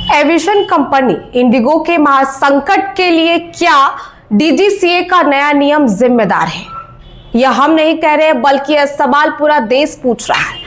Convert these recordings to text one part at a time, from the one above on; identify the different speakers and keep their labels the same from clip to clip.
Speaker 1: Aviation company Indigo के महासंकट के लिए क्या डीजीसीए का नया नियम जिम्मेदार है? यह हम नहीं कह रहे, बल्कि यह सवाल पूरा देश पूछ रहा है।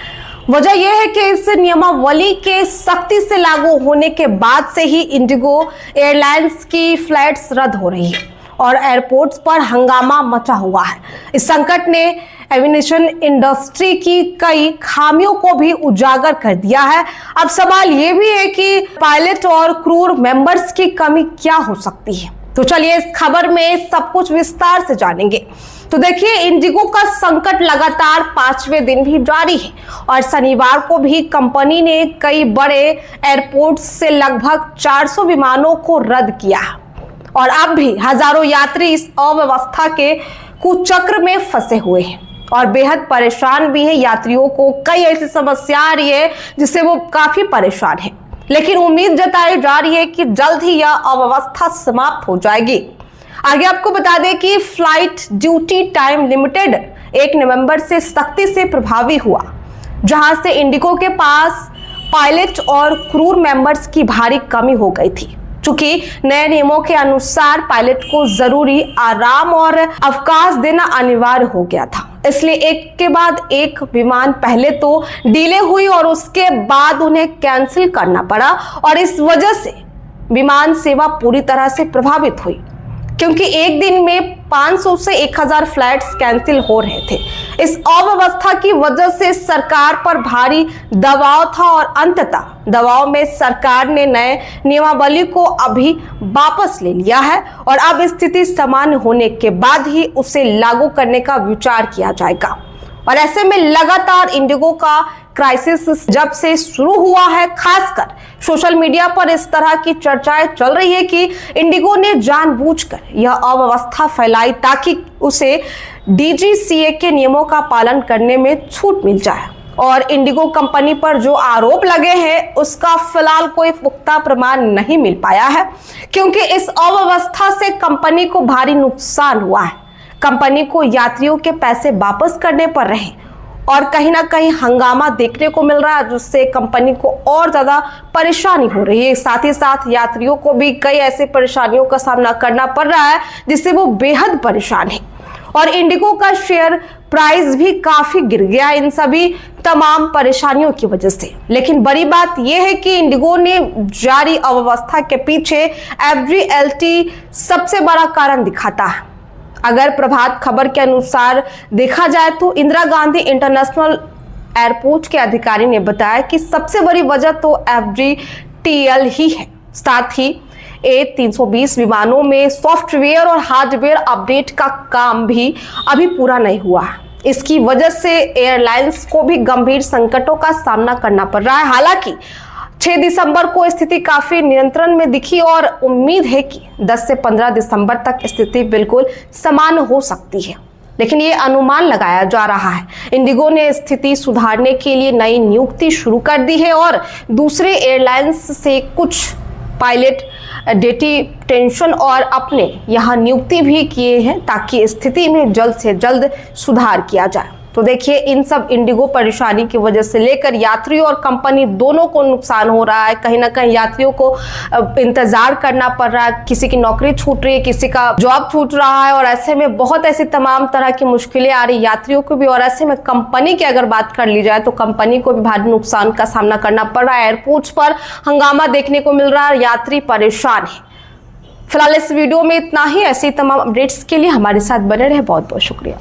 Speaker 1: वजह यह है कि इस नियमावली के सख्ती से लागू होने के बाद से ही इंडिगो एयरलाइंस की फ्लाइट्स रद्द हो रही है और एयरपोर्ट्स पर हंगामा मचा हुआ है। इस संकट ने एविएशन इंडस्ट्री की कई खामियों को भी उजागर कर दिया है। अब सवाल ये भी है कि पायलट और क्रू मेंबर्स की कमी क्या हो सकती है। तो चलिए इस खबर में सब कुछ विस्तार से जानेंगे। तो देखिए, इंडिगो का संकट लगातार 5वें दिन भी जारी है और शनिवार को भी कंपनी ने कई बड़े एयरपोर्ट से लगभग 400 विमानों को रद्द किया और अब भी हजारों यात्री इस अव्यवस्था के कुचक्र में फंसे हुए हैं और बेहद परेशान भी है। यात्रियों को कई ऐसी समस्या आ रही है जिससे वो काफी परेशान है, लेकिन उम्मीद जताई जा रही है कि जल्द ही यह अव्यवस्था समाप्त हो जाएगी। आगे आपको बता दें कि फ्लाइट ड्यूटी टाइम लिमिटेड 1 नवंबर से सख्ती से प्रभावी हुआ, जहां से इंडिगो के पास पायलट और क्रू मेंबर्स की भारी कमी हो गई थी। चूंकि नए नियमों के अनुसार पायलट को जरूरी आराम और अवकाश देना अनिवार्य हो गया था, इसलिए एक के बाद एक विमान पहले तो डिले हुई और उसके बाद उन्हें कैंसिल करना पड़ा और इस वजह से विमान सेवा पूरी तरह से प्रभावित हुई, क्योंकि एक दिन में 500 से 1000 फ्लाइट्स कैंसिल हो रहे थे। इस अव्यवस्था की वजह से सरकार पर भारी दबाव था और अंततः दबाव में सरकार ने नए नियमावली को अभी वापस ले लिया है और अब स्थिति सामान्य होने के बाद ही उसे लागू करने का विचार किया जाएगा। और ऐसे में लगातार इंडिगो का क्राइसिस जब से शुरू हुआ है, खासकर सोशल मीडिया पर इस तरह की चर्चाएं चल रही है कि इंडिगो ने जानबूझकर यह अव्यवस्था फैलाई ताकि उसे डीजीसीए के नियमों का पालन करने में छूट मिल जाए। और इंडिगो कंपनी पर जो आरोप लगे हैं उसका फिलहाल कोई पुख्ता प्रमाण नहीं मिल पाया है, क्योंकि इस अव्यवस्था से कंपनी को भारी नुकसान हुआ है। कंपनी को यात्रियों के पैसे वापस करने पड़ रहे हैं और कहीं ना कहीं हंगामा देखने को मिल रहा है, जिससे कंपनी को और ज्यादा परेशानी हो रही है। साथ ही साथ यात्रियों को भी कई ऐसे परेशानियों का सामना करना पड़ रहा है जिससे वो बेहद परेशान है और इंडिगो का शेयर प्राइस भी काफी गिर गया इन सभी तमाम परेशानियों की वजह से। लेकिन बड़ी बात यह है कि इंडिगो ने जारी अव्यवस्था के पीछे एफडीएलटी सबसे बड़ा कारण दिखाता है। अगर प्रभात खबर के अनुसार देखा जाए तो इंदिरा गांधी इंटरनेशनल एयरपोर्ट के अधिकारी ने बताया कि सबसे बड़ी वजह तो एफडीटीएल ही है। साथ ही A320 विमानों में सॉफ्टवेयर और हार्डवेयर अपडेट का काम भी अभी पूरा नहीं हुआ है। इसकी वजह से एयरलाइंस को भी गंभीर संकटों का सामना करना पड़ रहा है। हालांकि 6 दिसंबर को स्थिति काफी नियंत्रण में दिखी और उम्मीद है कि 10 से 15 दिसंबर तक स्थिति बिल्कुल सामान्य हो सकती है, लेकिन ये अनुमान लगाया जा रहा है। इंडिगो ने स्थिति सुधारने के लिए नई नियुक्ति शुरू कर दी है और दूसरे एयरलाइंस से कुछ पायलट डिटेंशन और अपने यहाँ नियुक्ति भी किए हैं ताकि स्थिति में जल्द से जल्द सुधार किया जाए। तो देखिए, इन सब इंडिगो परेशानी की वजह से लेकर यात्रियों और कंपनी दोनों को नुकसान हो रहा है। कहीं ना कहीं यात्रियों को इंतजार करना पड़ रहा है, किसी की नौकरी छूट रही है, किसी का जॉब छूट रहा है और ऐसे में बहुत ऐसी तमाम तरह की मुश्किलें आ रही यात्रियों को भी। और ऐसे में कंपनी की अगर बात कर ली जाए तो कंपनी को भी भारी नुकसान का सामना करना पड़ रहा है। एयरपोर्ट्स पर हंगामा देखने को मिल रहा है, यात्री परेशान है। फिलहाल इस वीडियो में इतना ही। ऐसे तमाम अपडेट्स के लिए हमारे साथ बने रहे। बहुत बहुत शुक्रिया।